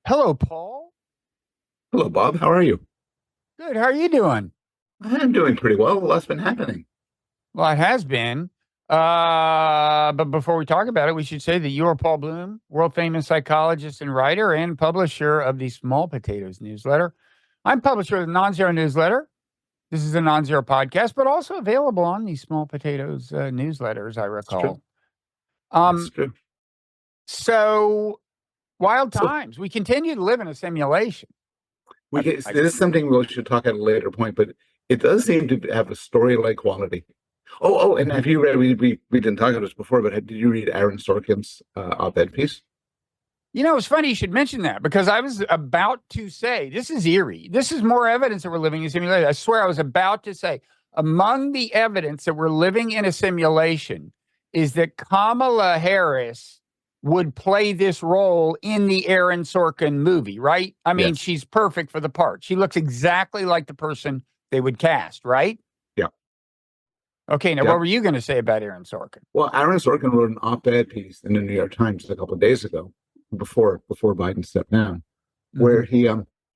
Hello, Paul. Hello, Bob. How are you? Good. How are you doing? I'm doing pretty well. What's been happening? Well, it has been. But before we talk about it, we should say that you are Paul Bloom, world famous psychologist and writer and publisher of the Small Potatoes newsletter. I'm publisher of the Non-Zero newsletter. This is a Non-Zero podcast, but also available on the Small Potatoes newsletter, as I It's true. recall. That's Um, true. so wild So times. We continue to live in a simulation. this is something we should talk at a later point, but it does seem to have a story-like quality. And have you read? We didn't talk about this before, but did you read Aaron Sorkin's op-ed piece? You know, it's funny you should mention that because I was about to say, this is eerie. This is more evidence that we're living in a simulation. I swear I was about to say, among the evidence that we're living in a simulation is that Kamala Harris would play this role in the Aaron Sorkin movie, right? I mean, Yes. she's perfect for the part. She looks exactly like the person they would cast, right? Yeah. Okay, now Yeah. what were you going to say about Aaron Sorkin? Well, Aaron Sorkin wrote an op-ed piece in the New York Times a couple of days ago, before Biden stepped down, where he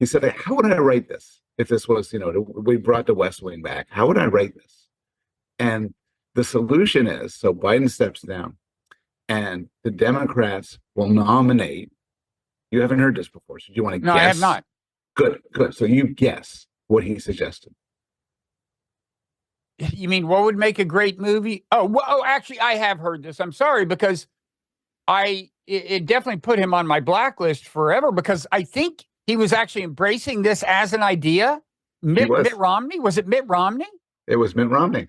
said, "How would I write this if this was, we brought the West Wing back? How would I write this?" And the solution is, so Biden steps down, and the Democrats will nominate. You haven't heard this before, so do you want to guess? No, I have not. Good. So you guess what he suggested. You mean what would make a great movie? Oh, actually, I have heard this. I'm sorry because it definitely put him on my blacklist forever because I think he was actually embracing this as an idea. Mitt Romney? Was it Mitt Romney? It was Mitt Romney.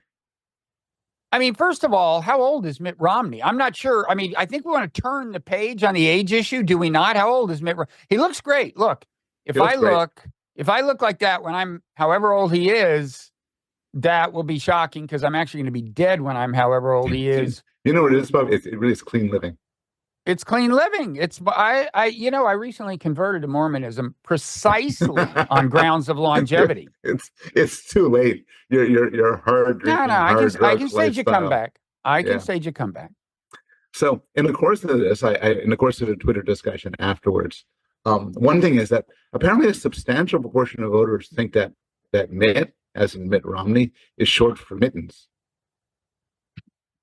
I mean, first of all, how old is Mitt Romney? I'm not sure. I mean, I think we want to turn the page on the age issue. Do we not? How old is Mitt Romney? He looks great. Look, if I look like that when I'm however old he is, that will be shocking because I'm actually going to be dead when I'm however old he is. You know what it is, Bob? It really is clean living. It's clean living. I recently converted to Mormonism precisely on grounds of longevity. It's too late. You're hard drinking. No, I can stage a comeback. I can stage a comeback. So in the course of this, in the course of the Twitter discussion afterwards, one thing is that apparently a substantial proportion of voters think that Mitt, as in Mitt Romney, is short for mittens,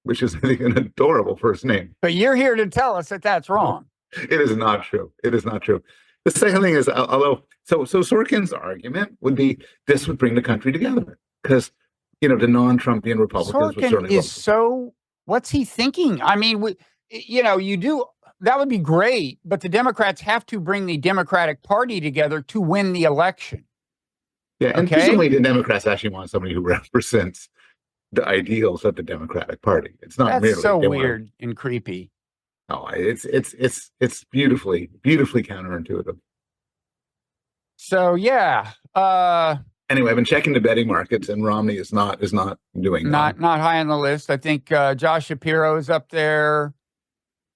which is, I think, an adorable first name. But you're here to tell us that that's wrong. It is not true. It is not true. The second thing is, so Sorkin's argument would be this would bring the country together because, the non-Trumpian Republicans would certainly vote. So what's he thinking? I mean, that would be great, but the Democrats have to bring the Democratic Party together to win the election. Yeah, and presumably the Democrats actually want somebody who represents the ideals of the Democratic Party. It's not That's so weird and creepy. Oh, it's beautifully counterintuitive. So yeah. Anyway, I've been checking the betting markets, and Romney is not doing not high on the list. I think Josh Shapiro is up there.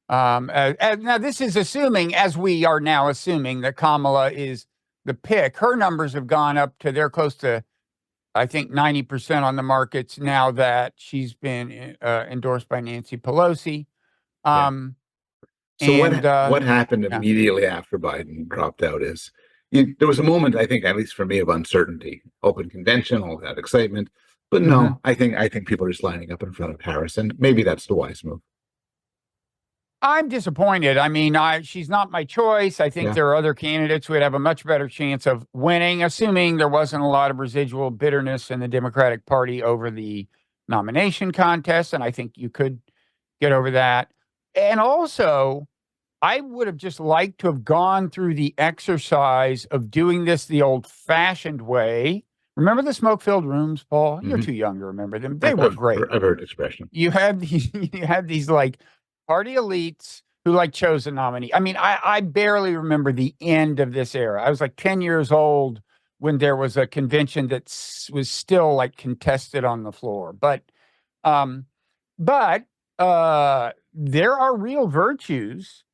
Now this is assuming, as we are now assuming, that Kamala is the pick. Her numbers have gone up to they're close to, I think, 90% on the markets now that she's been endorsed by Nancy Pelosi. So what happened immediately after Biden dropped out is there was a moment, I think, at least for me, of uncertainty. Open convention, all that excitement, but no, I think people are just lining up in front of Harris, and maybe that's the wise move. I'm disappointed. I mean, she's not my choice. I think there are other candidates who would have a much better chance of winning, assuming there wasn't a lot of residual bitterness in the Democratic Party over the nomination contest. And I think you could get over that. And also, I would have just liked to have gone through the exercise of doing this the old-fashioned way. Remember the smoke-filled rooms, Paul? You're too young to remember them. They were great. I've heard the expression. You had these like party elites who like chose a nominee. I mean, I barely remember the end of this era. I was like 10 years old when there was a convention that was still like contested on the floor. But there are real virtues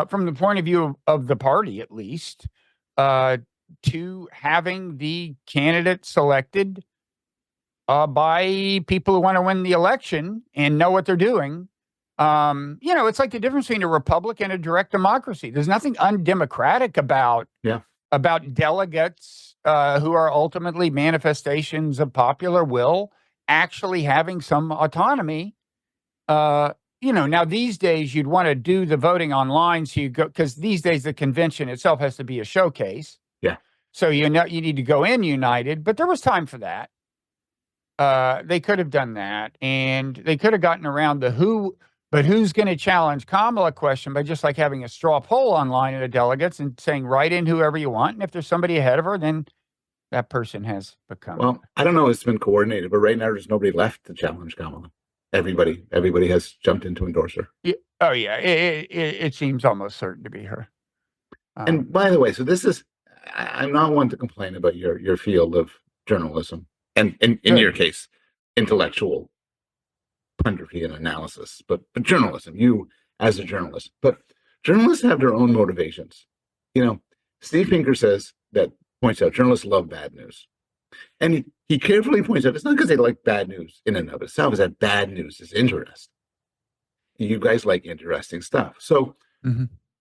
from the point of view of the party, at least, to having the candidate selected by people who want to win the election and know what they're doing. It's like the difference between a republic and a direct democracy. There's nothing undemocratic about delegates who are ultimately manifestations of popular will actually having some autonomy. Now these days you'd want to do the voting online, so you go, because these days the convention itself has to be a showcase. Yeah. So you need to go in united, but there was time for that. They could have done that, and they could have gotten around the who's going to challenge Kamala question by just like having a straw poll online of the delegates and saying write in whoever you want, and if there's somebody ahead of her, then that person has become. Well, I don't know if it's been coordinated, but right now there's nobody left to challenge Kamala. Everybody has jumped in to endorse her. Yeah. Oh yeah, it seems almost certain to be her. And by the way, so this is, I'm not one to complain about your field of journalism, and in your case, intellectual punditry and analysis, but journalism, you as a journalist. But journalists have their own motivations. Steve Pinker points out journalists love bad news. And he carefully points out it's not because they like bad news in and of itself, it's that bad news is interesting. You guys like interesting stuff. So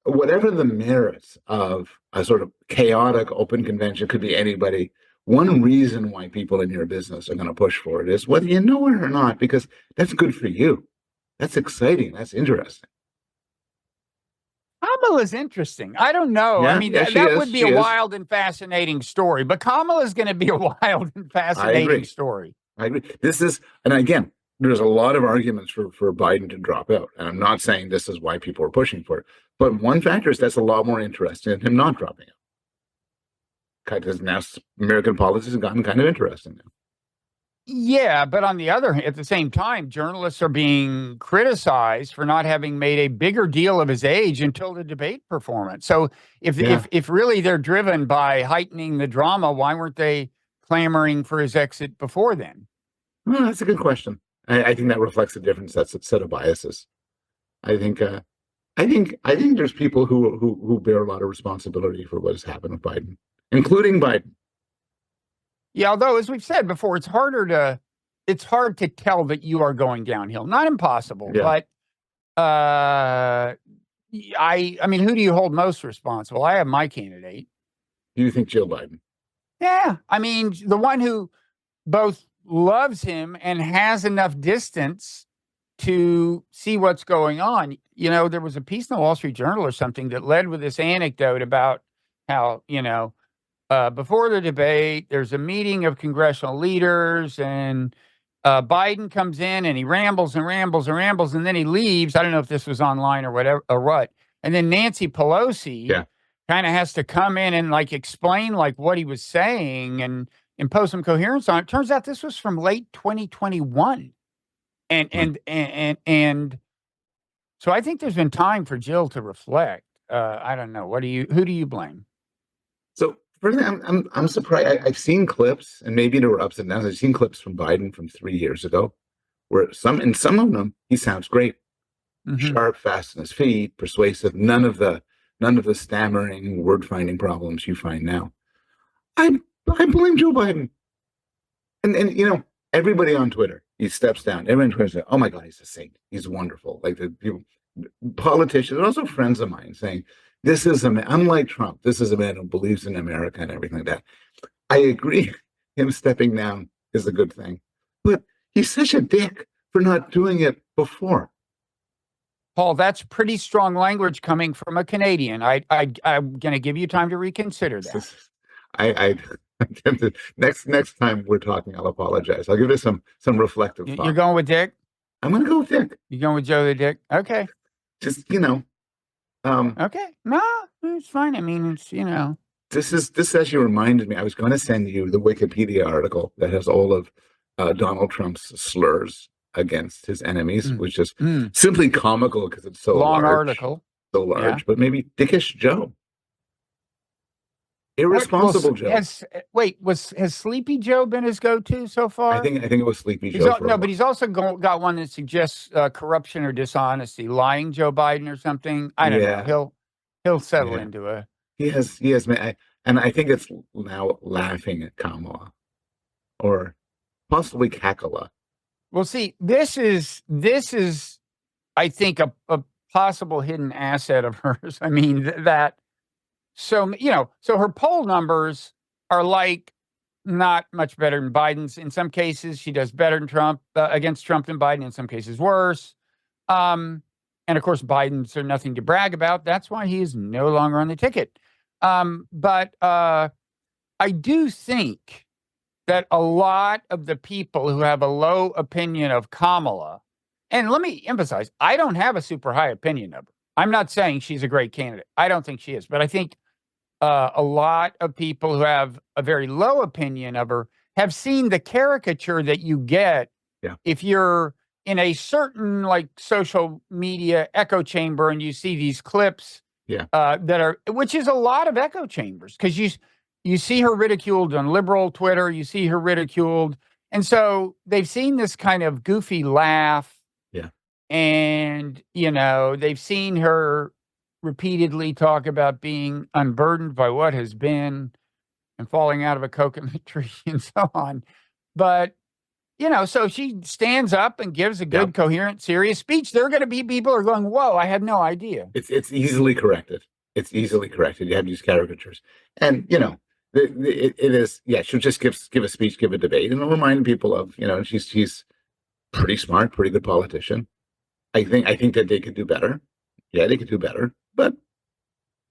whatever the merits of a sort of chaotic open convention, could be anybody, one reason why people in your business are going to push for it is whether you know it or not, because that's good for you. That's exciting. That's interesting. Kamala's interesting. I don't know. Yeah, I mean, that would be a wild and fascinating story, but Kamala's going to be a wild and fascinating story. I agree. And again, there's a lot of arguments for Biden to drop out. And I'm not saying this is why people are pushing for it. But one factor is that's a lot more interesting than him not dropping out. Because now American politics has gotten kind of interesting now. Yeah, but on the other hand, at the same time, journalists are being criticized for not having made a bigger deal of his age until the debate performance. So if really they're driven by heightening the drama, why weren't they clamoring for his exit before then? Well, that's a good question. I think that reflects a different set of biases. I think there's people who bear a lot of responsibility for what has happened with Biden, including Biden. Yeah, although as we've said before, it's hard to tell that you are going downhill. Not impossible, but I mean, who do you hold most responsible? I have my candidate. Do you think Joe Biden? Yeah, I mean, the one who both loves him and has enough distance to see what's going on. There was a piece in the Wall Street Journal or something that led with this anecdote about how, before the debate, there's a meeting of congressional leaders, and Biden comes in and he rambles and rambles and rambles, and then he leaves. I don't know if this was online or whatever or what. And then Nancy Pelosi kind of has to come in and explain what he was saying and impose some coherence on it. Turns out this was from late 2021, and so I think there's been time for Jill to reflect. I don't know. Who do you blame? So. I'm surprised. I've seen clips, and maybe there were ups and downs. I've seen clips from Biden from 3 years ago, where some of them he sounds great, sharp, fast on his feet, persuasive. None of the stammering, word finding problems you find now. I blame Joe Biden, and everybody on Twitter, he steps down. Everyone on Twitter says, "Oh my God, he's a saint. He's wonderful." Like the people, politicians, and also friends of mine saying, this is a man, unlike Trump, this is a man who believes in America and everything like that. I agree. Him stepping down is a good thing. But he's such a dick for not doing it before. Paul, that's pretty strong language coming from a Canadian. I'm going to give you time to reconsider that. Next time we're talking, I'll apologize. I'll give this some reflective thought. You're going with Dick? I'm going to go with Dick. You're going with Joe the Dick? Okay. Just, okay. No, it's fine. I mean, it's, This actually reminded me, I was going to send you the Wikipedia article that has all of Donald Trump's slurs against his enemies, which is simply comical because it's so long large, article. So large, but maybe dickish Joe. Irresponsible Joe. Has Sleepy Joe been his go-to so far? I think it was Sleepy Joe. But he's also got one that suggests corruption or dishonesty, lying Joe Biden or something. I don't know. He'll settle into a. He has, and I think it's now laughing at Kamala, or possibly Kakala. Well, see, this is I think a possible hidden asset of hers. I mean, so her poll numbers are like not much better than Biden's. In some cases, she does better than Trump against Trump than Biden. In some cases, worse. And of course, Biden's are nothing to brag about. That's why he is no longer on the ticket. But I do think that a lot of the people who have a low opinion of Kamala, and let me emphasize, I don't have a super high opinion of her. I'm not saying she's a great candidate. I don't think she is. But I think a lot of people who have a very low opinion of her have seen the caricature that you get if you're in a certain like social media echo chamber and you see these clips that are, which is a lot of echo chambers, because you see her ridiculed on liberal Twitter, you see her ridiculed. And so they've seen this kind of goofy laugh. And, they've seen her repeatedly talk about being unburdened by what has been and falling out of a coconut tree and so on. But, so she stands up and gives a good, coherent, serious speech. There are going to be people who are going, whoa, I had no idea. It's easily corrected. It's easily corrected. You have these caricatures. And, it is, she'll just give a speech, give a debate, and remind people of, she's pretty smart, pretty good politician. I think that they could do better. Yeah, they could do better, but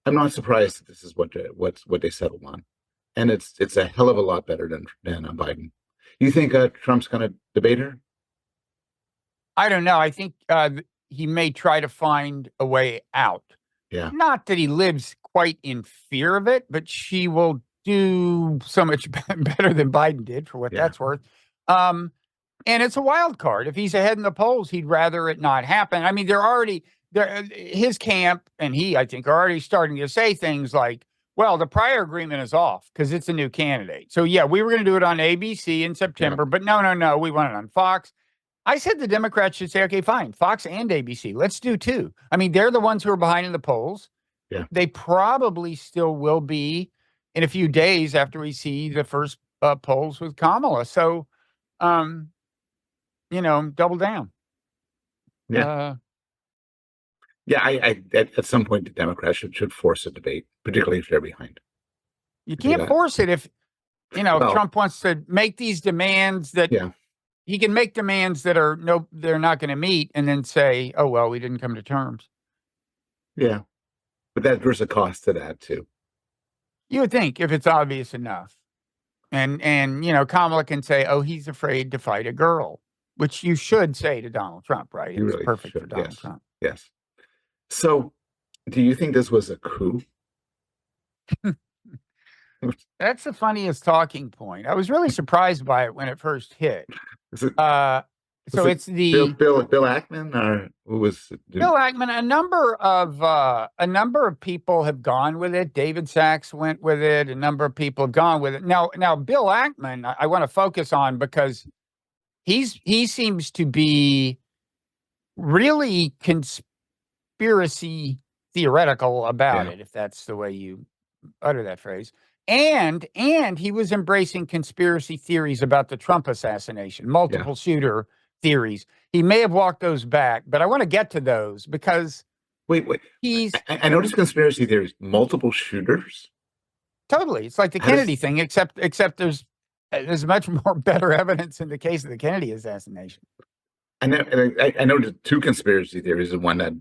I'm not surprised that this is what they settled on, and it's a hell of a lot better than Biden. You think Trump's going to debate her? I don't know. I think he may try to find a way out. Yeah. Not that he lives quite in fear of it, but she will do so much better than Biden did, for what that's worth. And it's a wild card. If he's ahead in the polls, he'd rather it not happen. I mean, his camp and he, I think, are already starting to say things like, well, the prior agreement is off because it's a new candidate. So, we were going to do it on ABC in September, but no, we want it on Fox. I said the Democrats should say, okay, fine, Fox and ABC. Let's do two. I mean, they're the ones who are behind in the polls. Yeah. They probably still will be in a few days after we see the first polls with Kamala. So, double down. Yeah. I at some point the Democrats should force a debate, particularly if they're behind. You can't force it if Trump wants to make these demands that he can make demands that they're not going to meet, and then say, oh well, we didn't come to terms. Yeah, but there's a cost to that too. You would think, if it's obvious enough, and Kamala can say, oh, he's afraid to fight a girl, which you should say to Donald Trump, right? It's really perfect for Donald Trump. Yes. So, do you think this was a coup? That's the funniest talking point. I was really surprised by it when it first hit. It's the Bill Ackman, or who was it? Bill Ackman. A number of people have gone with it. David Sachs went with it. A number of people have gone with it. Now Bill Ackman, I want to focus on, because he seems to be really conspiracy theoretical about it, if that's the way you utter that phrase. And he was embracing conspiracy theories about the Trump assassination, multiple shooter theories. He may have walked those back, but I want to get to those because wait. I noticed conspiracy theories, multiple shooters. Totally, it's like the Kennedy thing, except there's much more better evidence in the case of the Kennedy assassination. I know the two conspiracy theories. The one that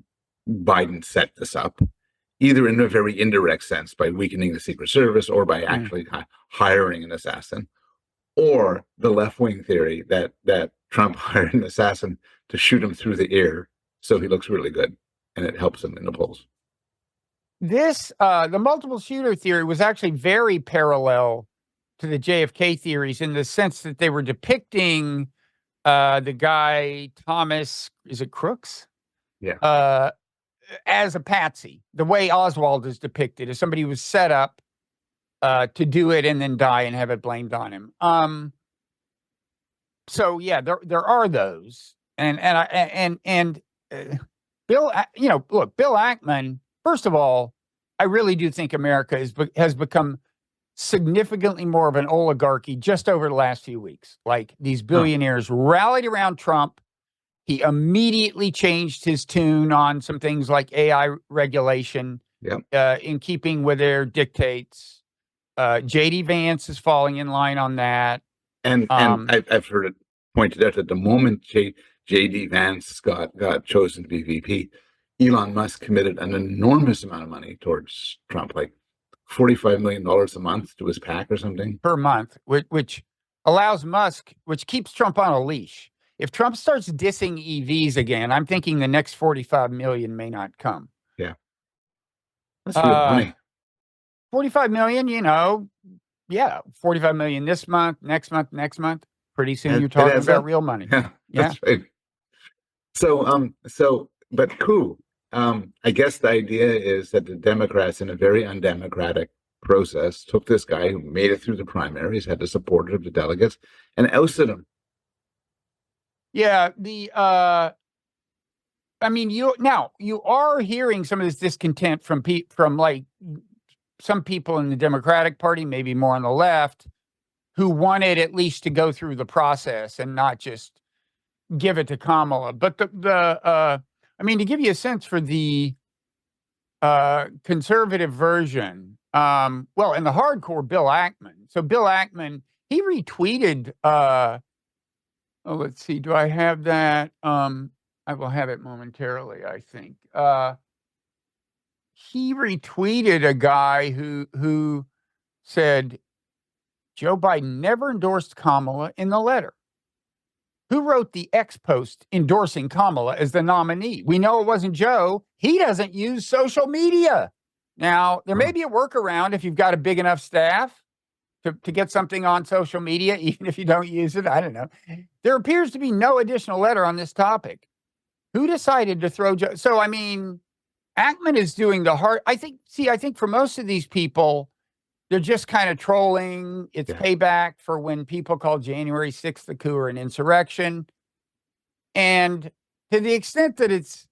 Biden set this up, either in a very indirect sense by weakening the Secret Service or by actually hiring an assassin, or the left-wing theory that Trump hired an assassin to shoot him through the ear so he looks really good and it helps him in the polls. This, the multiple shooter theory was actually very parallel to the JFK theories in the sense that they were depicting the guy, Thomas, is it Crooks? Yeah. As a patsy, the way Oswald is depicted, as somebody who was set up to do it and then die and have it blamed on him. So yeah, there are those, and Bill, look, Bill Ackman. First of all, I really do think America has become significantly more of an oligarchy just over the last few weeks. Like, these billionaires rallied around Trump. He immediately changed his tune on some things like AI regulation, in keeping with their dictates. JD Vance is falling in line on that. And I've heard it pointed out that the moment JD Vance got chosen to be VP, Elon Musk committed an enormous amount of money towards Trump, like $45 million a month to his PAC or something. Per month, which allows Musk, which keeps Trump on a leash. If Trump starts dissing EVs again, I'm thinking the next 45 million may not come. Yeah. That's real money. 45 million, you know, 45 million this month, next month. Pretty soon you're talking about real money. Yeah, that's right. But cool. I guess the idea is that the Democrats, in a very undemocratic process, took this guy who made it through the primaries, had the support of the delegates, and ousted him. Yeah, I mean, you are hearing some of this discontent from like some people in the Democratic Party, maybe more on the left, who wanted at least to go through the process and not just give it to Kamala. But I mean, to give you a sense for the conservative version, well, in the hardcore, Bill Ackman. So Bill Ackman, he retweeted. Let's see. Do I have that? I will have it momentarily, I think. He retweeted a guy who said Joe Biden never endorsed Kamala in the letter. Who wrote the X post endorsing Kamala as the nominee? We know it wasn't Joe. He doesn't use social media. Now, there may be a workaround if you've got a big enough staff to get something on social media, even if you don't use it. I don't know. There appears to be no additional letter on this topic. Who decided to throw Joe? So, I mean, Ackman is doing the hard. I think for most of these people, they're just kind of trolling. It's payback for when people call January 6th the coup or an insurrection. And to the extent that it's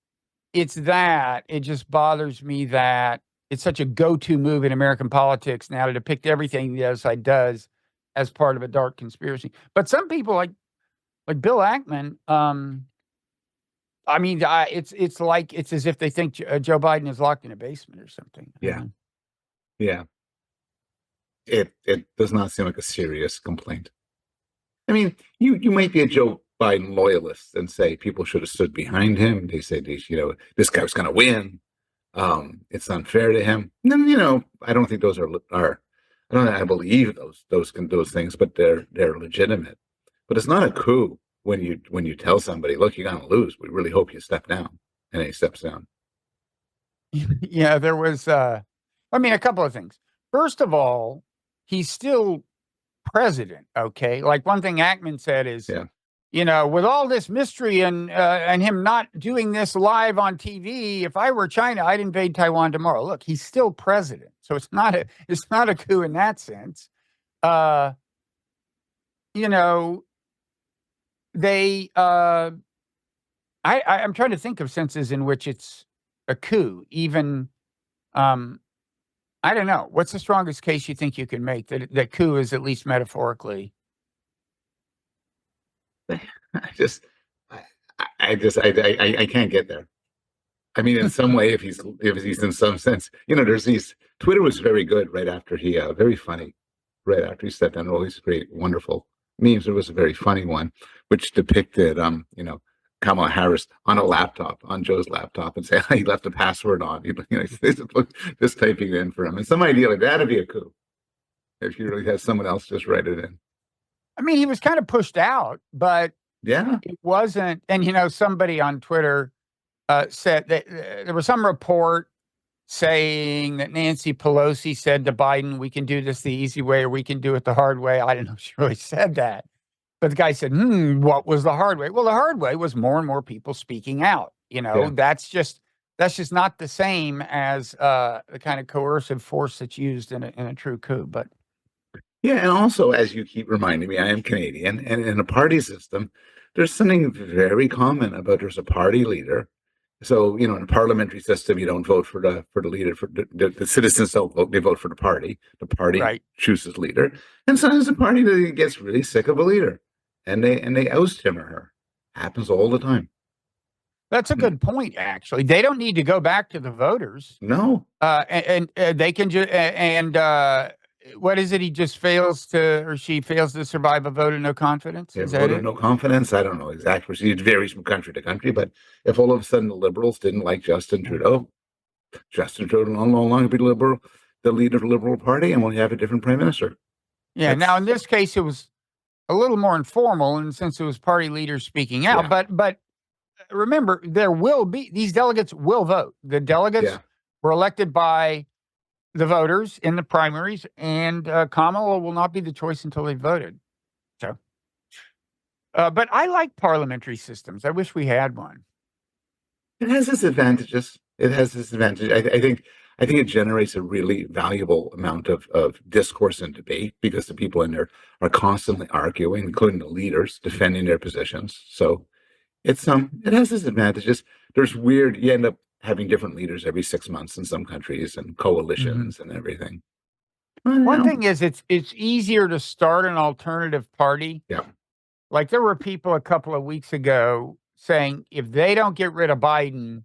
that, it just bothers me that it's such a go-to move in American politics now to depict everything the other side does as part of a dark conspiracy. But some people like Bill Ackman, I mean, it's like it's as if they think Joe Biden is locked in a basement or something. Yeah. It does not seem like a serious complaint. I mean, you might be a Joe Biden loyalist and say people should have stood behind him. They say, this guy was going to win. It's unfair to him. And, I don't think those are I believe those things, but they're legitimate. But it's not a coup when you tell somebody, look, you're going to lose. We really hope you step down, and he steps down. Yeah, there was, a couple of things. First of all, he's still president. Okay, like one thing Ackman said is, with all this mystery and him not doing this live on TV, if I were China, I'd invade Taiwan tomorrow. Look, he's still president, so it's not a coup in that sense. They I'm trying to think of senses in which it's a coup. Even I don't know. What's the strongest case you think you can make that coup is at least metaphorically? I can't get there. I mean, in some way, if he's in some sense, there's these. Twitter was very good right after he, very funny, right after he stepped down. All these great, wonderful memes. There was a very funny one which depicted, Kamala Harris on a laptop, on Joe's laptop, and say he left a password on. Just typing it in for him, and some idea like that'd be a coup if you really have someone else just write it in. I mean, he was kind of pushed out, but it wasn't. And somebody on Twitter said that there was some report saying that Nancy Pelosi said to Biden, "We can do this the easy way, or we can do it the hard way." I don't know if she really said that. But the guy said, what was the hard way? Well, the hard way was more and more people speaking out. That's just not the same as the kind of coercive force that's used in a true coup. But and also, as you keep reminding me, I am Canadian, and in a party system, there's something very common about there's a party leader. So, in a parliamentary system, you don't vote for the leader. For the citizens don't vote; they vote for the party. The party chooses leader, and sometimes the party gets really sick of a leader, and they oust him or her. Happens all the time. That's a good point, actually. They don't need to go back to the voters. No. And they can just, what is it? He just fails to, or she fails to survive a vote of no confidence? Is that Vote of it? no confidence. I don't know exactly. It varies from country to country, but if all of a sudden the liberals didn't like Justin Trudeau will no longer be liberal, the leader of the Liberal Party, and we'll have a different prime minister. Yeah. Now, in this case, it was a little more informal, and since it was party leaders speaking out, but remember, there will be, these delegates will vote. The delegates were elected by the voters in the primaries, and Kamala will not be the choice until they voted. So, but I like parliamentary systems. I wish we had one. It has its advantages. It has its advantage. I think it generates a really valuable amount of discourse and debate because the people in there are constantly arguing, including the leaders defending their positions. So it has its advantages. You end up having different leaders every 6 months in some countries and coalitions and everything. One thing is it's easier to start an alternative party. Yeah. Like there were people a couple of weeks ago saying if they don't get rid of Biden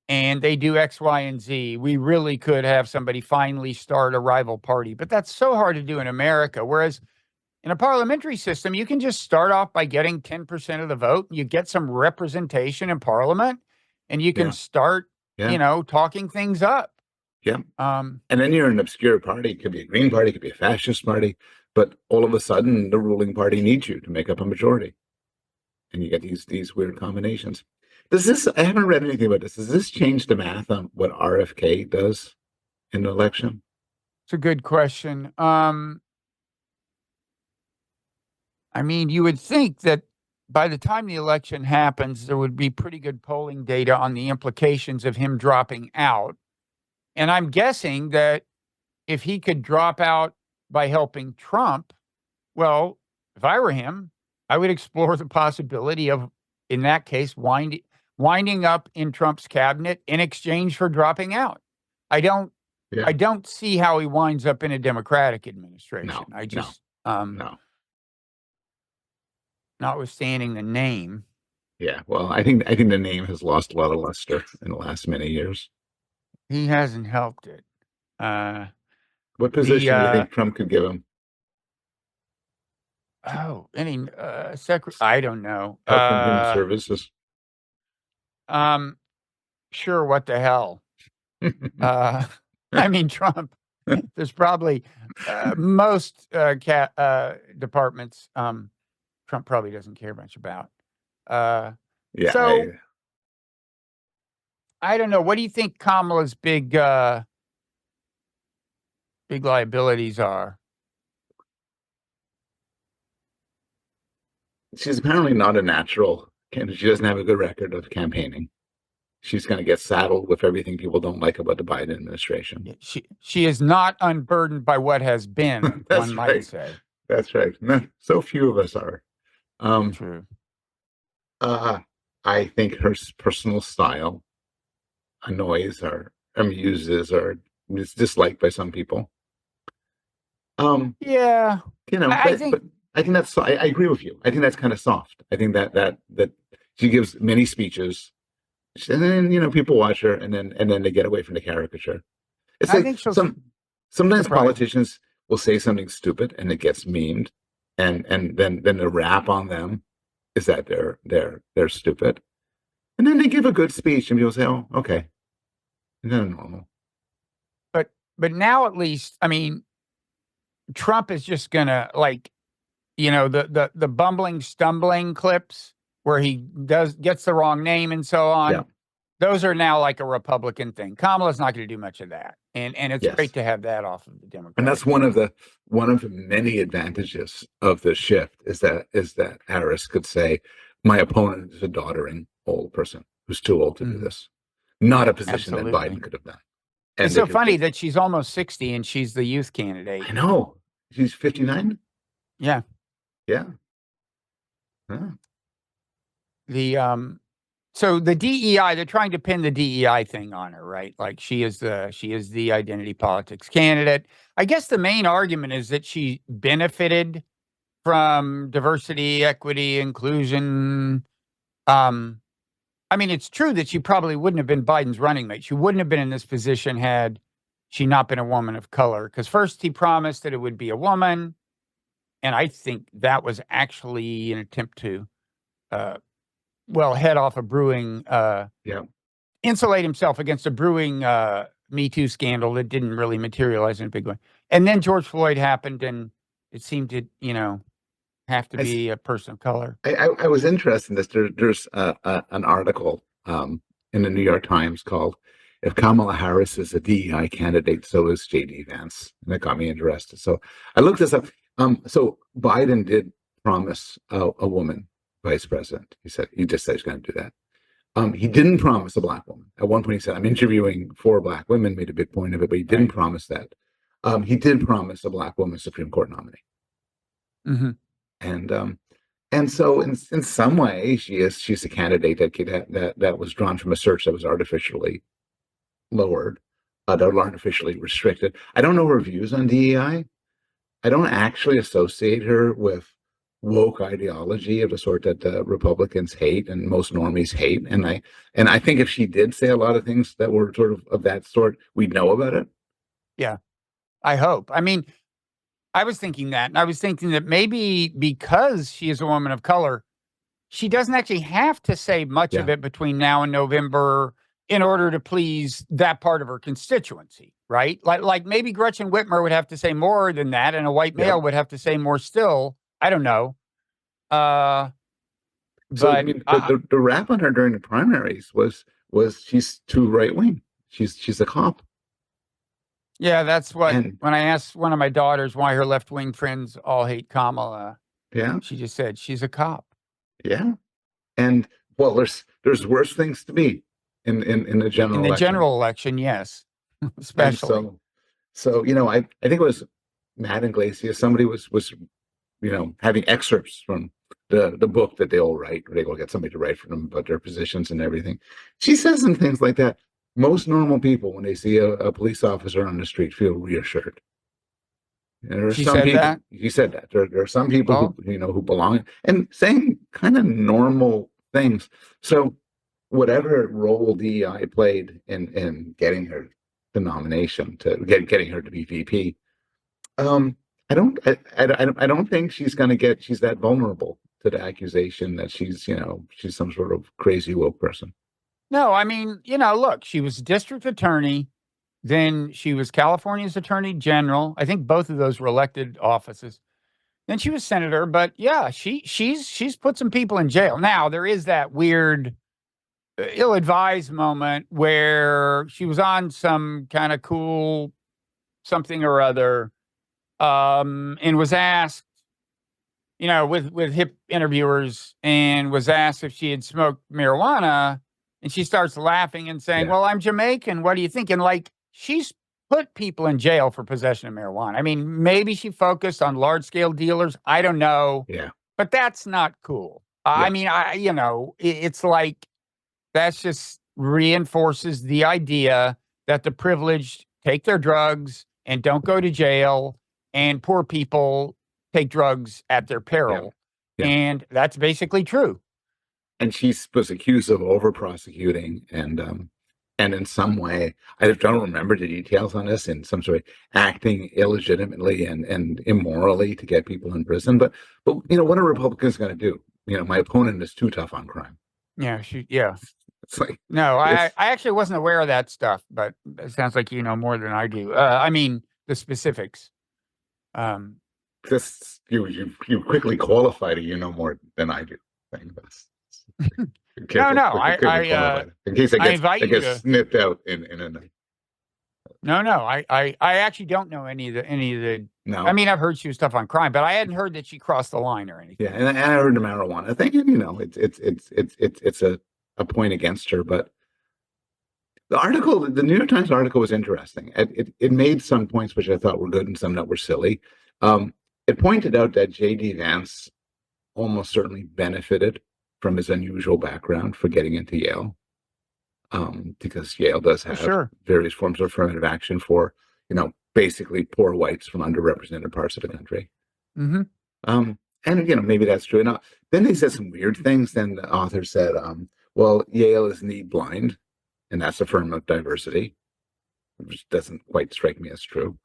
and they do X, Y, and Z, we really could have somebody finally start a rival party. But that's so hard to do in America. Whereas in a parliamentary system, you can just start off by getting 10% of the vote. You get some representation in parliament, and you can start, talking things up. Yeah. And then you're an obscure party. It could be a Green Party, it could be a fascist party, but all of a sudden the ruling party needs you to make up a majority. And you get these weird combinations. I haven't read anything about this. Does this change the math on what RFK does in the election? It's a good question. I mean, you would think that by the time the election happens, there would be pretty good polling data on the implications of him dropping out. And I'm guessing that if he could drop out by helping Trump, well, if I were him, I would explore the possibility of, in that case, winding up in Trump's cabinet in exchange for dropping out. I don't see how he winds up in a Democratic administration. No. Notwithstanding the name. Yeah, well, I think the name has lost a lot of luster in the last many years. He hasn't helped it. What position do you think Trump could give him? I don't know. Health and Human Services. Sure. What the hell? I mean, Trump. There's probably most departments. Trump probably doesn't care much about. So I don't know. What do you think Kamala's big liabilities are? She's apparently not a natural. She doesn't have a good record of campaigning. She's going to get saddled with everything people don't like about the Biden administration. She is not unburdened by what has been. One might say. That's right. So few of us are. True. I think her personal style annoys or amuses or is disliked by some people. Yeah. I think that's. I agree with you. I think that's kind of soft. I think that she gives many speeches, and then people watch her, and then they get away from the caricature. It's like sometimes politicians will say something stupid, and it gets memed, and then the rap on them is that they're stupid, and then they give a good speech, and people say, "Oh, okay," and then normal. But now at least, I mean, Trump is just gonna the bumbling, stumbling clips where he gets the wrong name and so on. Yeah. Those are now like a Republican thing. Kamala's not going to do much of that, and it's great to have that off of the Democrats. And that's one of the many advantages of the shift is that Harris could say, "My opponent is a doddering old person who's too old to do this." Not a position that Biden could have done. And it's so funny that she's almost 60 and she's the youth candidate. I know. She's 59. Yeah. Yeah. Huh. So the DEI, they're trying to pin the DEI thing on her, right? Like she is the identity politics candidate. I guess the main argument is that she benefited from diversity, equity, inclusion, I mean, it's true that she probably wouldn't have been Biden's running mate. She wouldn't have been in this position had she not been a woman of color. Because first he promised that it would be a woman, and I think that was actually an attempt to, head off a brewing, insulate himself against a brewing Me Too scandal that didn't really materialize in a big way. And then George Floyd happened, and it seemed to, have to be a person of color. I was interested in this. There's an article in the New York Times called "If Kamala Harris is a DEI candidate, so is JD Vance," and that got me interested. So I looked this up. So Biden did promise a woman vice president. He just said he's going to do that. He didn't promise a black woman. At one point, he said, "I'm interviewing 4 black women." Made a big point of it, but he didn't promise that. He did promise a black woman Supreme Court nominee. Mm-hmm. And so in some way she's a candidate that was drawn from a search that was artificially lowered, that was artificially restricted. I don't know her views on DEI. I don't actually associate her with woke ideology of the sort that the Republicans hate and most normies hate. And I think if she did say a lot of things that were sort of that sort, we'd know about it. Yeah, I hope. I mean, I was thinking that, and I was thinking that maybe because she is a woman of color, she doesn't actually have to say much of it between now and November in order to please that part of her constituency, right? Like maybe Gretchen Whitmer would have to say more than that, and a white male would have to say more still. I don't know. So but I mean, the rap on her during the primaries was she's too right wing. She's a cop. Yeah, that's what, when I asked one of my daughters why her left-wing friends all hate Kamala, she just said, she's a cop. Yeah. And well, there's worse things to be in the general election. In the general election, yes. Especially. So, I think it was Matt Iglesias, somebody was having excerpts from the book that they all write, or they go get somebody to write for them about their positions and everything. She says some things like that. Most normal people, when they see a police officer on the street, feel reassured. And there are some people. That? He said that there are some people who belong and saying kind of normal things. So, whatever role DEI played in getting her the nomination to getting her to be VP, I don't think she's going to get. She's that vulnerable to the accusation that she's some sort of crazy woke person. No, I mean, look, she was district attorney, then she was California's attorney general. I think both of those were elected offices. Then she was senator, but yeah, she's put some people in jail. Now, there is that weird ill-advised moment where she was on some kind of cool something or other, and was asked, with hip interviewers, and was asked if she had smoked marijuana. And she starts laughing and saying, well, I'm Jamaican. What do you think? And she's put people in jail for possession of marijuana. I mean, maybe she focused on large scale dealers. I don't know. Yeah. But that's not cool. I mean, it's like that just reinforces the idea that the privileged take their drugs and don't go to jail, and poor people take drugs at their peril. Yeah. And that's basically true. And she was accused of over prosecuting and in some way, I don't remember the details on this, in some sort of acting illegitimately and immorally to get people in prison. But what are Republicans going to do? My opponent is too tough on crime. Yeah, It's like, no, I actually wasn't aware of that stuff, but it sounds like you know more than I do. I mean, the specifics. This you quickly qualify to more than I do. In case I get snipped out in a night. No, I actually don't know any of the. No, I mean, I've heard she was tough on crime, but I hadn't heard that she crossed the line or anything. Yeah, and I heard the marijuana thing, and it's a point against her. But the New York Times article was interesting. It made some points which I thought were good and some that were silly. It pointed out that J.D. Vance almost certainly benefited from his unusual background for getting into Yale, because Yale does have various forms of affirmative action for, basically poor whites from underrepresented parts of the country. Mm-hmm. And maybe that's true. Now, then he said some weird things. Then the author said, well, Yale is need blind, and that's a form of diversity, which doesn't quite strike me as true.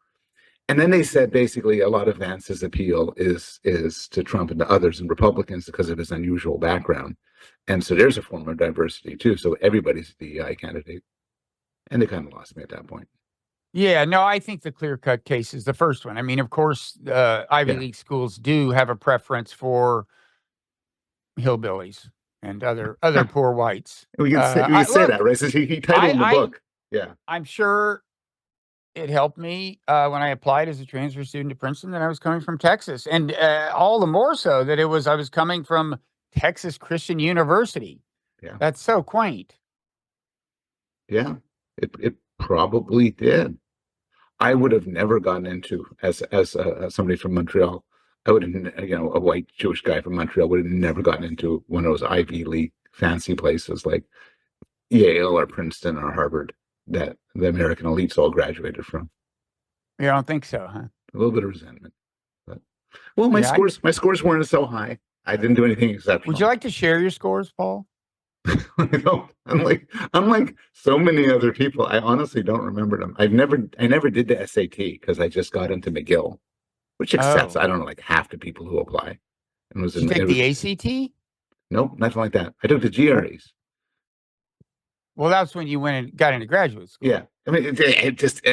And then they said basically a lot of Vance's appeal is to Trump and to others and Republicans because of his unusual background. And so there's a form of diversity too. So everybody's a DEI candidate. And they kind of lost me at that point. Yeah, no, I think the clear-cut case is the first one. I mean, of course, Ivy League schools do have a preference for hillbillies and other poor whites. We can say that, right? So he titled the book. Yeah. I'm sure it helped me when I applied as a transfer student to Princeton that I was coming from Texas. And all the more so that I was coming from Texas Christian University. Yeah. That's so quaint. Yeah, it probably did. I would have never gotten into as somebody from Montreal. I would have, a white Jewish guy from Montreal would have never gotten into one of those Ivy League fancy places like Yale or Princeton or Harvard that the American elites all graduated from. You don't think so, huh? A little bit of resentment, but well, my scores weren't so high. I didn't do anything exceptional. Would you like to share your scores, Paul? I'm like so many other people. I honestly don't remember them. I never did the SAT because I just got into McGill, which accepts I don't know, like half the people who apply. And Did you take the ACT? Nope, nothing like that. I took the GREs. Well, that's when you went and got into graduate school. Yeah, I mean, it just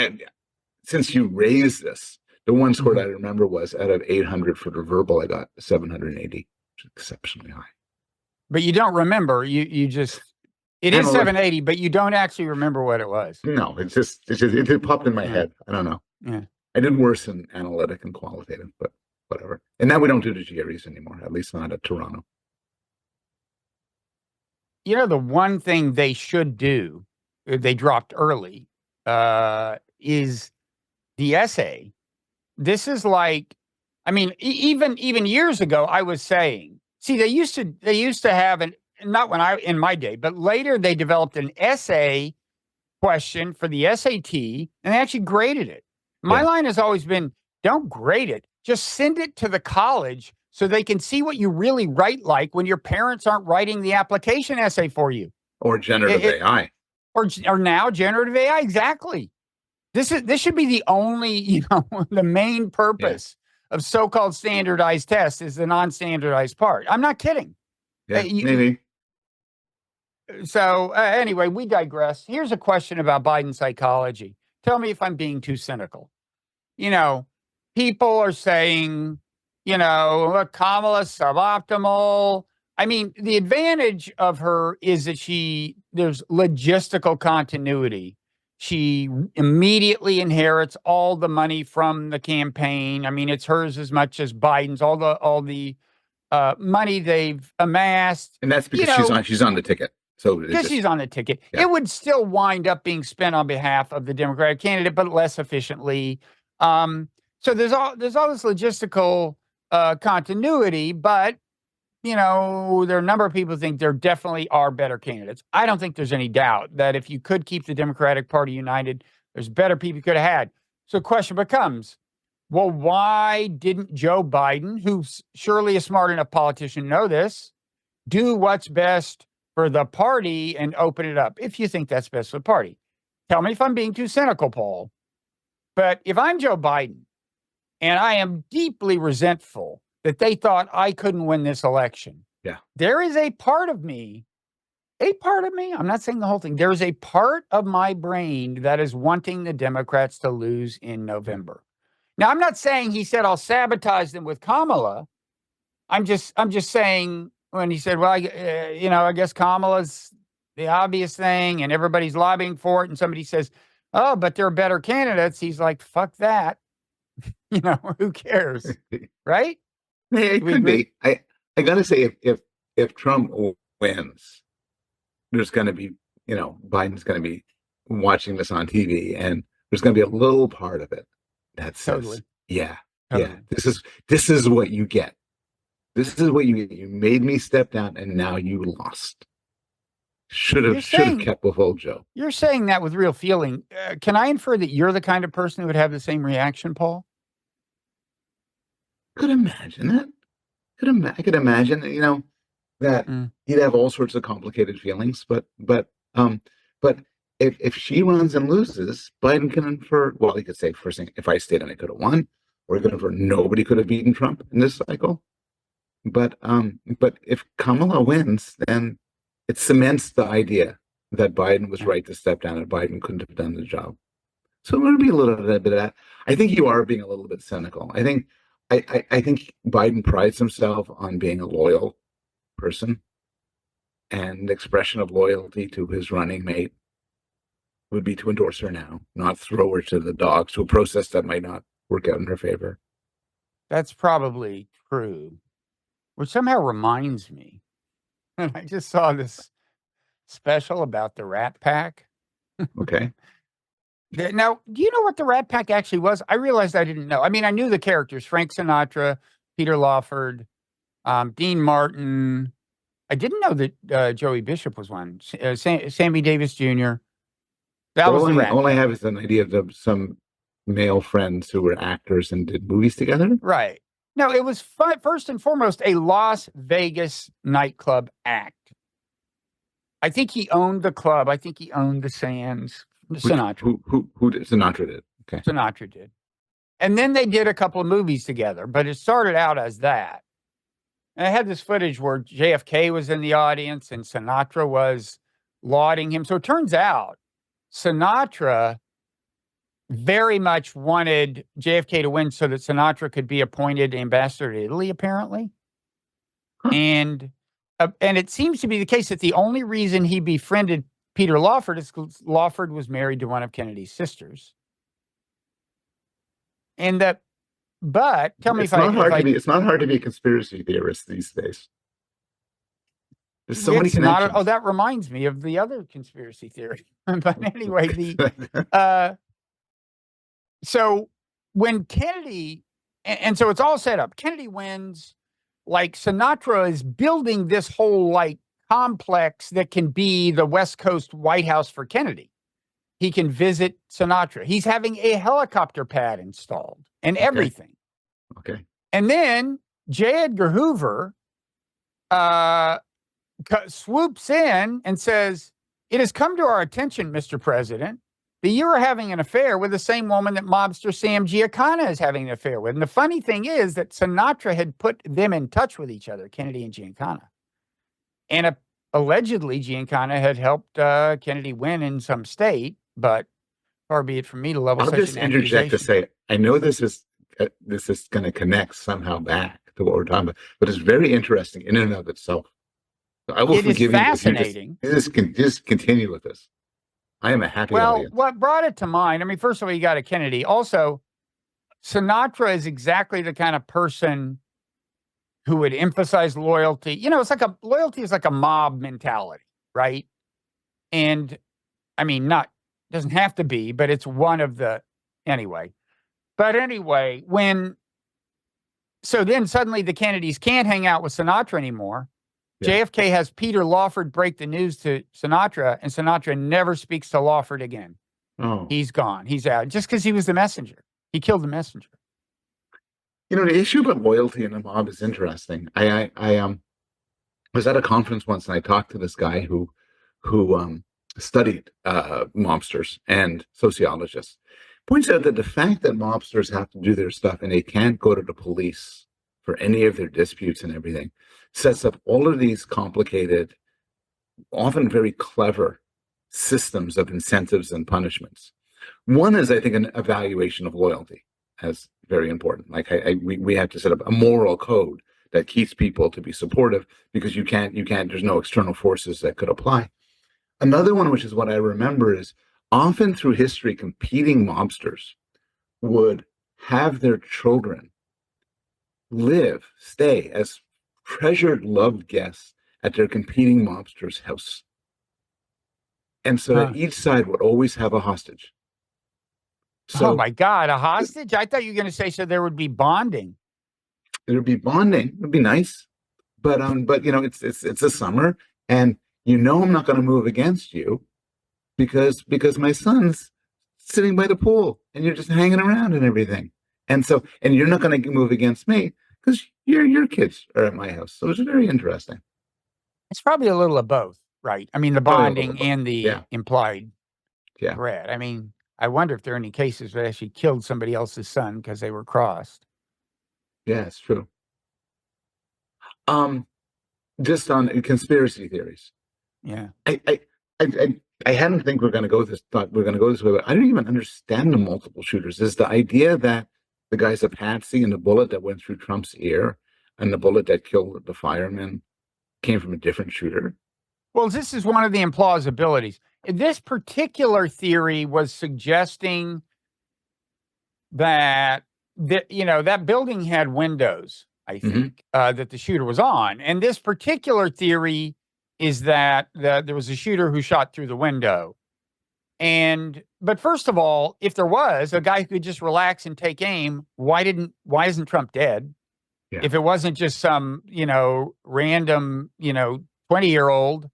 since you raised this, the one score that I remember was out of 800 for the verbal, I got 780, which is exceptionally high. But you don't remember. You just it is 780, but you don't actually remember what it was. No, it popped in my head. I don't know. Yeah. I did worse in analytic and qualitative, but whatever. And now we don't do the GREs anymore, at least not at Toronto. The one thing they should do, they dropped early, is the essay. This is like, I mean, even years ago, I was saying, see, they used to have not in my day, but later they developed an essay question for the SAT and they actually graded it. My line has always been, don't grade it. Just send it to the college so they can see what you really write like when your parents aren't writing the application essay for you. Or generative AI. Or now generative AI. Exactly. This should be the only, the main purpose of so-called standardized tests is the non-standardized part. I'm not kidding. Yeah, maybe. So anyway, we digress. Here's a question about Biden psychology. Tell me if I'm being too cynical. People are saying, look, Kamala's suboptimal. I mean, the advantage of her is that there's logistical continuity. She immediately inherits all the money from the campaign. I mean, it's hers as much as Biden's. All the money they've amassed, and that's because she's on the ticket. So because she's on the ticket, it would still wind up being spent on behalf of the Democratic candidate, but less efficiently. So there's all this logistical continuity, but there are a number of people who think there definitely are better candidates. I don't think there's any doubt that if you could keep the Democratic Party united, there's better people you could have had. So the question becomes, well, why didn't Joe Biden, who's surely a smart enough politician to know this, do what's best for the party and open it up? If you think that's best for the party. Tell me if I'm being too cynical, Paul. But if I'm Joe Biden, and I am deeply resentful that they thought I couldn't win this election. Yeah. There is a part of me, I'm not saying the whole thing. There is a part of my brain that is wanting the Democrats to lose in November. Now, I'm not saying he said I'll sabotage them with Kamala. I'm just saying when he said, well, I guess Kamala's the obvious thing and everybody's lobbying for it. And somebody says, oh, but there are better candidates. He's like, fuck that. Who cares? Right? Yeah, it could be. I gotta say, if Trump wins, there's going to be, Biden's going to be watching this on TV, and there's going to be a little part of it that says, totally. Yeah, this is what you get. This is what you get. You made me step down, and now you lost. Should have kept with old Joe. You're saying that with real feeling. Can I infer that you're the kind of person who would have the same reaction, Paul? Could imagine that. I could imagine, that he'd have all sorts of complicated feelings. But if she runs and loses, Biden can infer, well, he could say first thing, if I stayed in, I could have won, or he could infer nobody could have beaten Trump in this cycle. But if Kamala wins, then it cements the idea that Biden was right to step down and Biden couldn't have done the job. So it would be a little bit of that. I think you are being a little bit cynical. I think Biden prides himself on being a loyal person, and the expression of loyalty to his running mate would be to endorse her now, not throw her to the dogs, to a process that might not work out in her favor. That's probably true. Which somehow reminds me, and I just saw this special about the Rat Pack. Okay. Now, do you know what the Rat Pack actually was? I realized I didn't know. I mean, I knew the characters: Frank Sinatra, Peter Lawford, Dean Martin. I didn't know that Joey Bishop was one. Sammy Davis Jr. That was the Rat Pack. All I have is an idea of some male friends who were actors and did movies together. Right. No, it was first and foremost a Las Vegas nightclub act. I think he owned the club. I think he owned the Sands. Sinatra. Who did? Sinatra did. Okay. Sinatra did. And then they did a couple of movies together, but it started out as that. And I had this footage where JFK was in the audience and Sinatra was lauding him. So it turns out Sinatra very much wanted JFK to win so that Sinatra could be appointed ambassador to Italy, apparently. Huh. And it seems to be the case that the only reason he befriended Peter Lawford is because Lawford was married to one of Kennedy's sisters. And that, but tell me it's not hard to be a conspiracy theorist these days. There's so many connections. Oh, that reminds me of the other conspiracy theory. But anyway, so when Kennedy, and so it's all set up. Kennedy wins. Like Sinatra is building this whole like complex that can be the West Coast White House for Kennedy. He can visit Sinatra. He's having a helicopter pad installed and everything. Okay. And then J. Edgar Hoover swoops in and says, "It has come to our attention, Mr. President, that you are having an affair with the same woman that mobster Sam Giancana is having an affair with." And the funny thing is that Sinatra had put them in touch with each other, Kennedy and Giancana. And allegedly, Giancana had helped Kennedy win in some state, but far be it from me to level such an accusation. I'll just interject to say, I know this is going to connect somehow back to what we're talking about, but it's very interesting in and of itself. So I will forgive you. It is fascinating. Just continue with this. I am a happy audience. What brought it to mind, I mean, first of all, you got a Kennedy. Also, Sinatra is exactly the kind of person who would emphasize loyalty. You know, loyalty is like a mob mentality, right? And I mean, doesn't have to be, but it's one of the, anyway. But anyway, so then suddenly the Kennedys can't hang out with Sinatra anymore. Yeah. JFK has Peter Lawford break the news to Sinatra, and Sinatra never speaks to Lawford again. Oh. He's gone. He's out. Just because he was the messenger. He killed the messenger. You know, the issue about loyalty in the mob is interesting. I was at a conference once and I talked to this guy who studied mobsters and sociologists. Points out that the fact that mobsters have to do their stuff and they can't go to the police for any of their disputes and everything sets up all of these complicated, often very clever systems of incentives and punishments. One is, I think, an evaluation of loyalty as very important. Like we have to set up a moral code that keeps people to be supportive because you can't, there's no external forces that could apply. Another one, which is what I remember, is often through history, competing mobsters would have their children stay as treasured, loved guests at their competing mobster's house. And so that each side would always have a hostage. So, oh my God, a hostage? I thought you were going to say so there would be bonding. There would be bonding. It would be nice. But you know, it's the summer and you know I'm not going to move against you because my son's sitting by the pool and you're just hanging around and everything. And you're not going to move against me because your kids are at my house. So it's very interesting. It's probably a little of both, right? I mean, the Probably a little bonding bit. and the Yeah. implied Yeah. threat. I mean, I wonder if there are any cases that actually killed somebody else's son because they were crossed. Yeah, it's true. Um, just on conspiracy theories. Yeah. I hadn't think we're going to go this thought we're going to go this way, but I don't even understand the multiple shooters. Is the idea that the guy's a patsy and the bullet that went through Trump's ear and the bullet that killed the fireman came from a different shooter? Well, this is one of the implausibilities. This particular theory was suggesting that that building had windows, I think, that the shooter was on. And this particular theory is that there was a shooter who shot through the window. But first of all, if there was a guy who could just relax and take aim, why isn't Trump dead? Yeah. If it wasn't just some, random, 20-year-old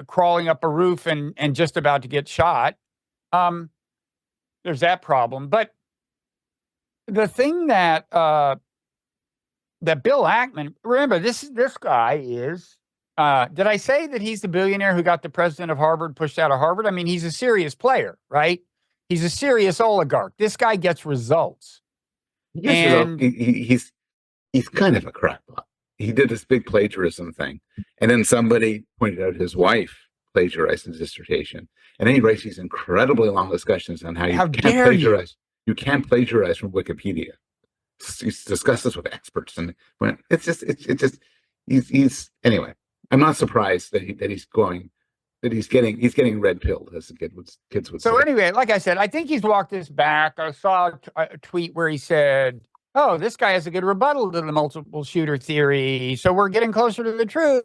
crawling up a roof and just about to get shot, there's that problem. But the thing that that Bill Ackman, remember, this guy is. Did I say that he's the billionaire who got the president of Harvard pushed out of Harvard? I mean, he's a serious player, right? He's a serious oligarch. This guy gets results. He's kind of a crackpot. He did this big plagiarism thing, and then somebody pointed out his wife plagiarized his dissertation, and then he writes these incredibly long discussions on how you can't plagiarize. You can't plagiarize from Wikipedia. He discusses with experts, and when he's anyway. I'm not surprised that he's getting red pilled, as the kids would say. So anyway, like I said, I think he's walked this back. I saw a tweet where he said, "Oh, this guy has a good rebuttal to the multiple shooter theory, so we're getting closer to the truth."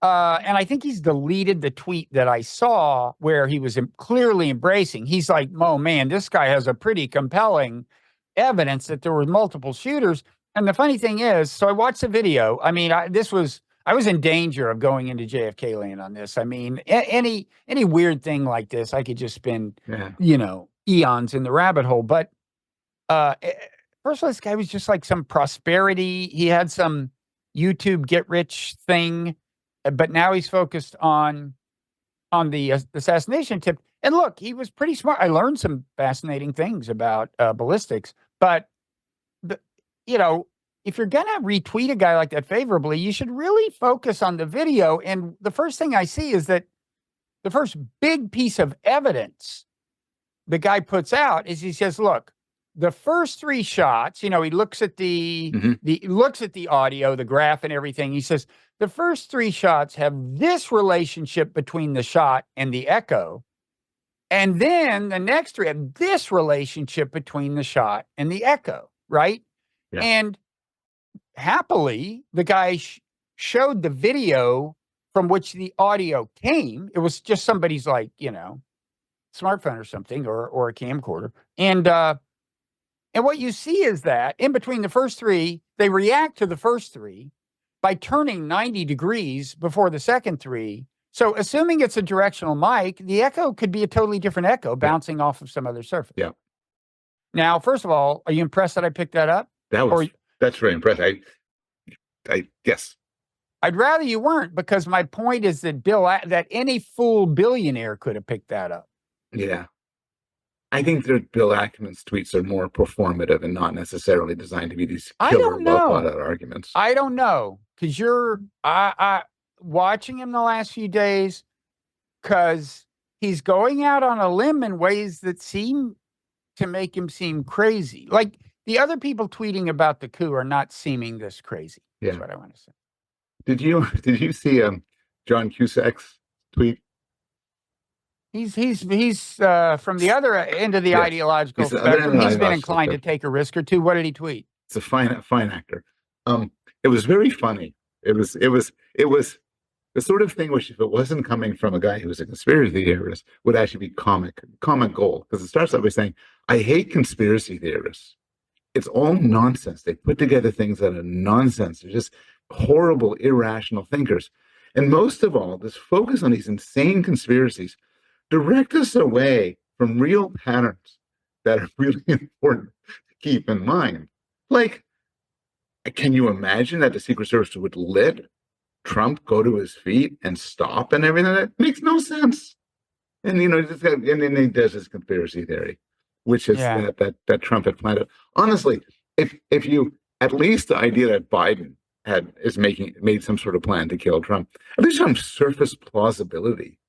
And I think he's deleted the tweet that I saw where he was clearly embracing. He's like, "Oh man, this guy has a pretty compelling evidence that there were multiple shooters." And the funny thing is, so I watched the video. I mean, I was in danger of going into JFK land on this. I mean, any weird thing like this, I could just spend, eons in the rabbit hole. But first of all, this guy was just like some prosperity. He had some YouTube get rich thing, but now he's focused on the assassination tip. And look, he was pretty smart. I learned some fascinating things about ballistics. But if you're going to retweet a guy like that favorably, you should really focus on the video. And the first thing I see is that the first big piece of evidence the guy puts out is he says, look, the first three shots, he looks at the audio, the graph and everything. He says, the first three shots have this relationship between the shot and the echo. And then the next three have this relationship between the shot and the echo, right? Yeah. And happily, the guy showed the video from which the audio came. It was just somebody's smartphone or something, or a camcorder. And what you see is that in between the first three, they react to the first three by turning 90 degrees before the second three. So assuming it's a directional mic, the echo could be a totally different echo bouncing off of some other surface. Yeah. Now, first of all, are you impressed that I picked that up? That's very impressive. Yes. I'd rather you weren't, because my point is that that any fool billionaire could have picked that up. Yeah. I think that Bill Ackman's tweets are more performative and not necessarily designed to be these killer, well-thought-out arguments. I don't know, because you're watching him the last few days, because he's going out on a limb in ways that seem to make him seem crazy. Like the other people tweeting about the coup are not seeming this crazy. That's what I want to say. Did you see John Cusack's tweet? He's from the other end of the ideological spectrum. He's been inclined to take a risk or two. What did he tweet? It's a fine actor. It was very funny. It was the sort of thing which, if it wasn't coming from a guy who was a conspiracy theorist, would actually be comic gold. Because it starts out by saying, "I hate conspiracy theorists. It's all nonsense. They put together things that are nonsense. They're just horrible, irrational thinkers. And most of all, this focus on these insane conspiracies direct us away from real patterns that are really important to keep in mind." Like, can you imagine that the Secret Service would let Trump go to his feet and stop and everything? That makes no sense. And and then he does his conspiracy theory, which is Yeah. that Trump had planned it. Honestly, if you at least the idea that Biden made some sort of plan to kill Trump, at least some surface plausibility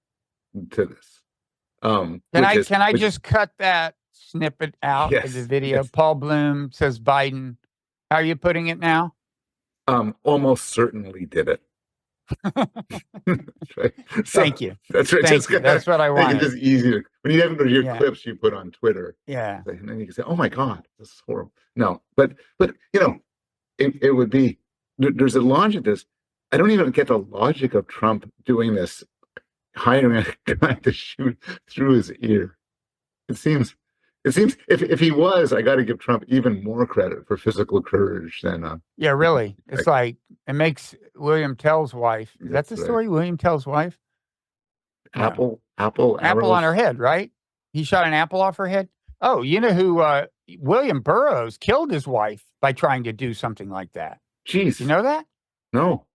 to this. Can I just cut that snippet out of the video? Yes. Paul Bloom says Biden. How are you putting it now? Almost certainly did it. Right. Thank you. That's right. Thank you. That's what I wanted. It's just easier when you have your clips you put on Twitter. Yeah. And then you can say, "Oh my God, this is horrible." No, but it would be. There's a logic to this. I don't even get the logic of Trump doing this, hiring a guy to shoot through his ear. It seems if he was, I got to give Trump even more credit for physical courage than. Yeah, really. It's like it makes William Tell's wife. Is that the story? William Tell's wife? Apple on her head, right? He shot an apple off her head. Oh, you know who? William Burroughs killed his wife by trying to do something like that. Jeez, you know that? No.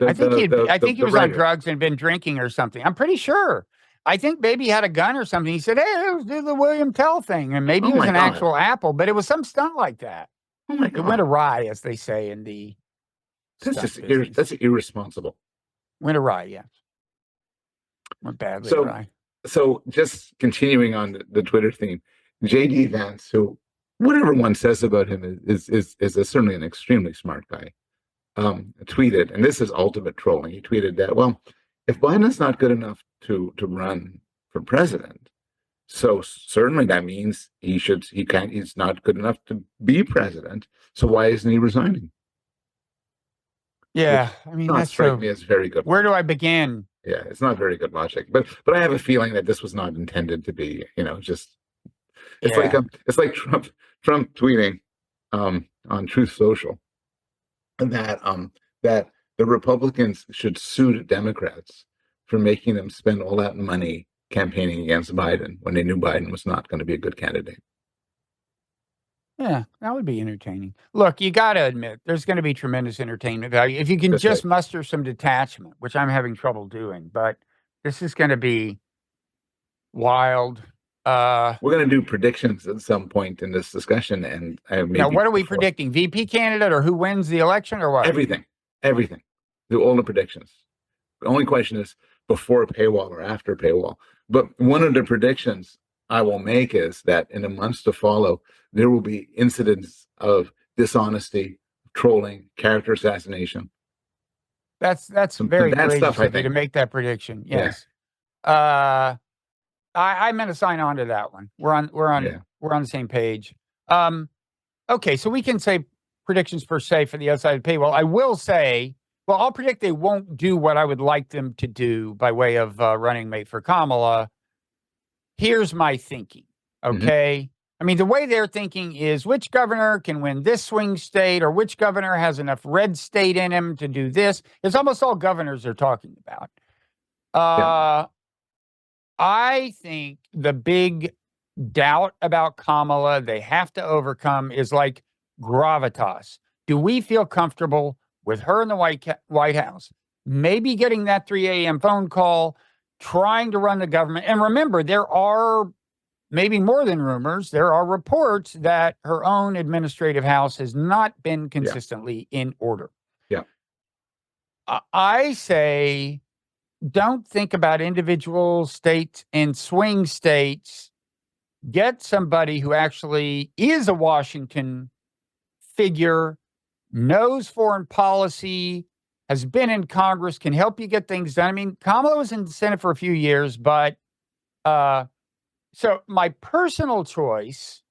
I think he was on drugs and been drinking or something. I'm pretty sure. I think maybe he had a gun or something. He said, "Hey, let's do the William Tell thing," and maybe it was an actual apple, but it was some stunt like that. Oh my God! It went awry, as they say in the. That's irresponsible. Went awry, yes. Went badly awry. So just continuing on the Twitter theme, J.D. Vance, who whatever one says about him is certainly an extremely smart guy, tweeted, and this is ultimate trolling. He tweeted that, well, if Biden's not good enough to run for president, so certainly that means he's not good enough to be president. So why isn't he resigning? Yeah, I mean that's strike me as very good. Where do I begin? Yeah, it's not very good logic, but I have a feeling that this was not intended to be, just it's like Trump tweeting on Truth Social that the Republicans should sue the Democrats for making them spend all that money campaigning against Biden when they knew Biden was not going to be a good candidate. Yeah, that would be entertaining. Look, you got to admit, there's going to be tremendous entertainment value if you can just muster some detachment, which I'm having trouble doing. But this is going to be wild. We're going to do predictions at some point in this discussion, and now, what are we predicting? VP candidate or who wins the election or what? Everything. Do all the predictions. The only question is before paywall or after paywall. But one of the predictions I will make is that in the months to follow, there will be incidents of dishonesty, trolling, character assassination. That's very courageous of you to make that prediction. Yes. Yeah. I'm going to sign on to that one. We're on the same page. Okay, so we can say predictions per se for the outside of the paywall. I will say, well, I'll predict they won't do what I would like them to do by way of running mate for Kamala. Here's my thinking, okay? Mm-hmm. I mean, the way they're thinking is which governor can win this swing state or which governor has enough red state in him to do this. It's almost all governors they're talking about. I think the big doubt about Kamala they have to overcome is like gravitas. Do we feel comfortable with her in the White House? Maybe getting that 3 a.m. phone call, trying to run the government. And remember, there are maybe more than rumors. There are reports that her own administrative house has not been consistently in order. Yeah. I say, don't think about individual states and swing states. Get somebody who actually is a Washington figure, knows foreign policy, has been in Congress, can help you get things done. I mean, Kamala was in the Senate for a few years, but so my personal choice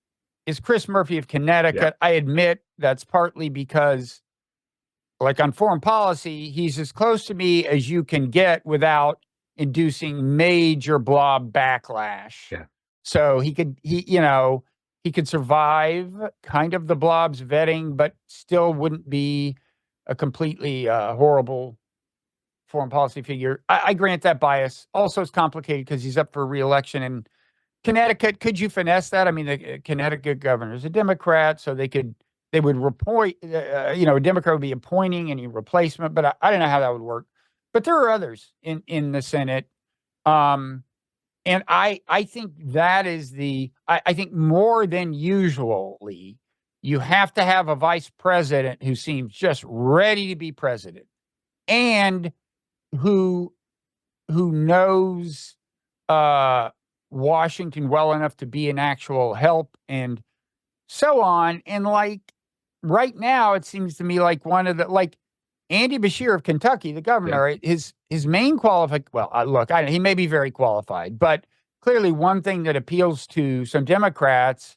is Chris Murphy of Connecticut. Yeah. I admit that's partly because, like on foreign policy, he's as close to me as you can get without inducing major blob backlash. Yeah. So he could survive kind of the blob's vetting, but still wouldn't be a completely horrible foreign policy figure. I grant that bias. Also, it's complicated because he's up for re-election in Connecticut. Could you finesse that? I mean, the Connecticut governor is a Democrat, so they would report, a Democrat would be appointing any replacement, but I don't know how that would work. but there are others in the Senate. And I think that is I think more than usually, you have to have a vice president who seems just ready to be president and who knows Washington well enough to be an actual help and so on. And like right now, it seems to me like one of the Andy Beshear of Kentucky, the governor, his main he may be very qualified, but clearly one thing that appeals to some Democrats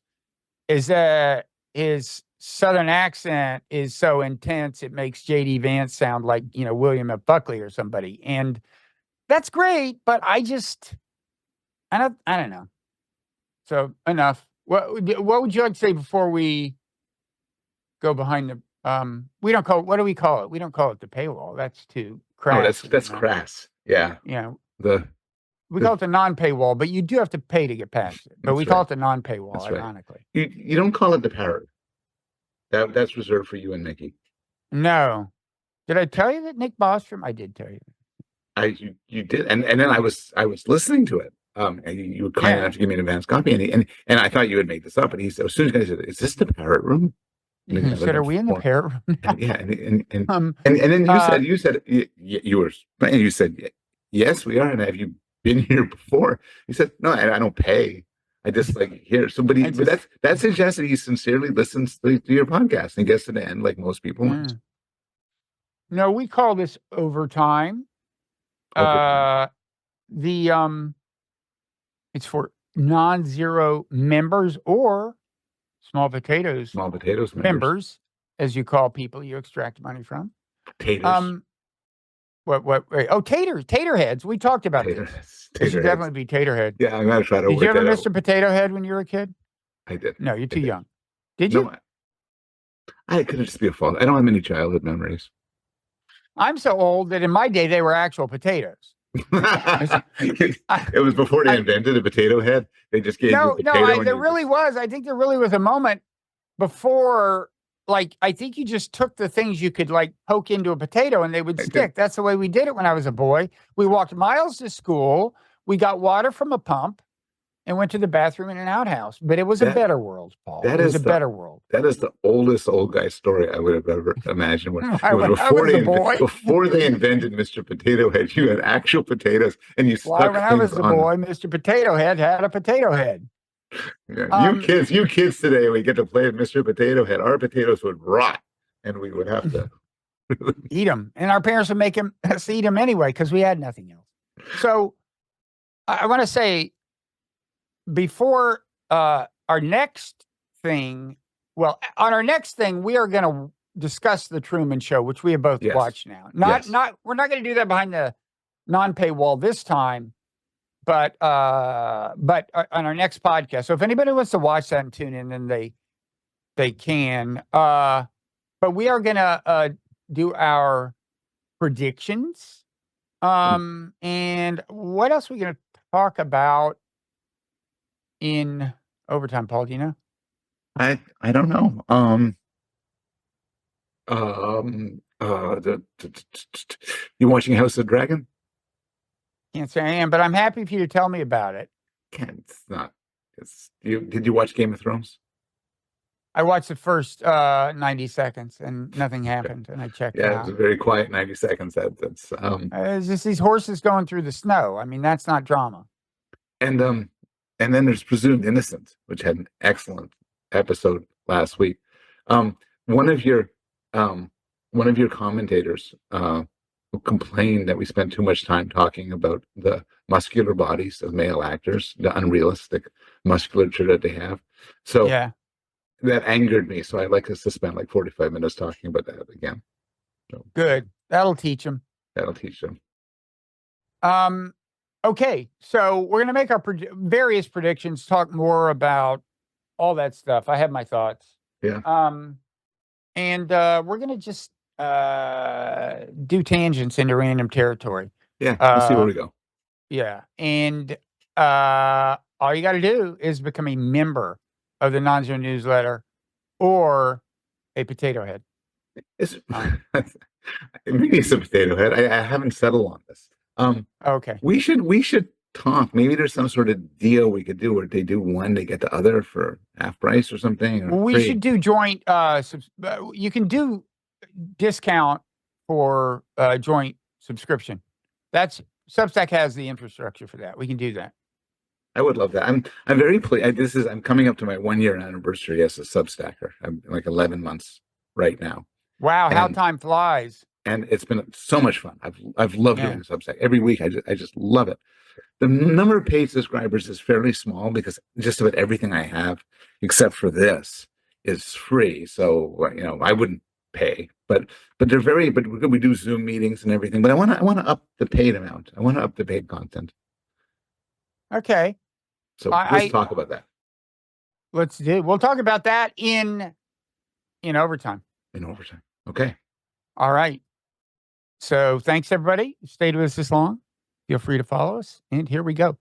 is that his Southern accent is so intense it makes J.D. Vance sound like William F. Buckley or somebody, and that's great. But I don't know. So enough. What would you like to say before we go behind the? We don't call it. What do we call it? We don't call it the paywall. That's too crass. Oh, that's crass. Yeah. Yeah. We The call it the non-paywall, but you do have to pay to get past it. But we call it the non-paywall, That's right. ironically. You don't call it the parrot. That's reserved for you and Mickey. No. Did I tell you that Nick Bostrom? I did tell you. You did, and then I was listening to it. And you were kind enough to give me an advance copy, and I thought you had made this up. And he said, as soon as I said, "Is this the parrot room?" And he said, "Are we in the parrot room?" Yeah, and then you said you were, and you said, "Yes, we are." And have you been here before? He said, "No, I don't pay. I just like here." So, but that suggests that he sincerely listens to your podcast and gets to the end like most people want. No, we call this overtime. It's for non-zero members or small potatoes members, as you call people you extract money from. Taters. Wait, tater heads. We talked about this. It should definitely be tater head. Yeah, I'm gonna try to. Did you ever Mr. Potato Head when you were a kid? I did. No, you're too young. Did you? No, I could just be a fault. I don't have many childhood memories. I'm so old that in my day they were actual potatoes. It was before they invented a potato head. They just gave you potato. There really was. I think there really was a moment before. Like, I think you just took the things you could like poke into a potato and they would stick. That's the way we did it when I was a boy. We walked miles to school. We got water from a pump and went to the bathroom in an outhouse. But it was a better world, Paul. It was a better world. That is the oldest old guy story I would have ever imagined. Before they invented Mr. Potato Head, you had actual potatoes and you stuck when I was a boy, Mr. Potato Head had a potato head. Yeah, you kids today, we get to play with Mr. Potato Head. Our potatoes would rot, and we would have to eat them. And our parents would make us eat them anyway because we had nothing else. So I want to say before our next thing, on our next thing, we are going to discuss the Truman Show, which we have both watched now. We're not going to do that behind the non-paywall this time. But on our next podcast. So if anybody wants to watch that and tune in, then they can. But we are gonna do our predictions. And what else are we gonna talk about in overtime, Paul? Do you know? I don't know. You watching House of Dragon? Can't say I am, but I'm happy for you to tell me about it. Did you watch Game of Thrones? I watched the first 90 seconds and nothing happened, and I checked it out. Yeah, it was a very quiet 90 seconds. That's it's just these horses going through the snow. I mean, that's not drama. And then there's Presumed Innocent, which had an excellent episode last week. One of your commentators complained that we spent too much time talking about the muscular bodies of male actors, the unrealistic musculature that they have. So that angered me. So I'd like us to spend like 45 minutes talking about that again. So, good. That'll teach them. Okay. So we're going to make our various predictions, talk more about all that stuff. I have my thoughts. Yeah. And we're going to just do tangents into random territory. Yeah, we'll see where we go. Yeah, and all you got to do is become a member of the Non-Zero newsletter or a potato head. Maybe it's a potato head. I haven't settled on this. Okay. We should talk. Maybe there's some sort of deal we could do where they do one, they get the other for half price or something, or Well, we free. should do joint. You can do discount for joint subscription. That's Substack has the infrastructure for that. We can do that. I would love that. I'm very pleased. I'm coming up to my 1 year anniversary as a Substacker. I'm like 11 months right now. Wow, how And time flies. and it's been so much fun. I've loved Yeah. doing Substack every week. I just love it. The number of paid subscribers is fairly small because just about everything I have, except for this, is free. So I wouldn't pay, but we do Zoom meetings and everything. But I want to up the paid amount. I want to up the paid content. Okay. So let's talk about that. We'll talk about that in overtime. In overtime. Okay. All right. So thanks everybody. You stayed with us this long. Feel free to follow us. And here we go.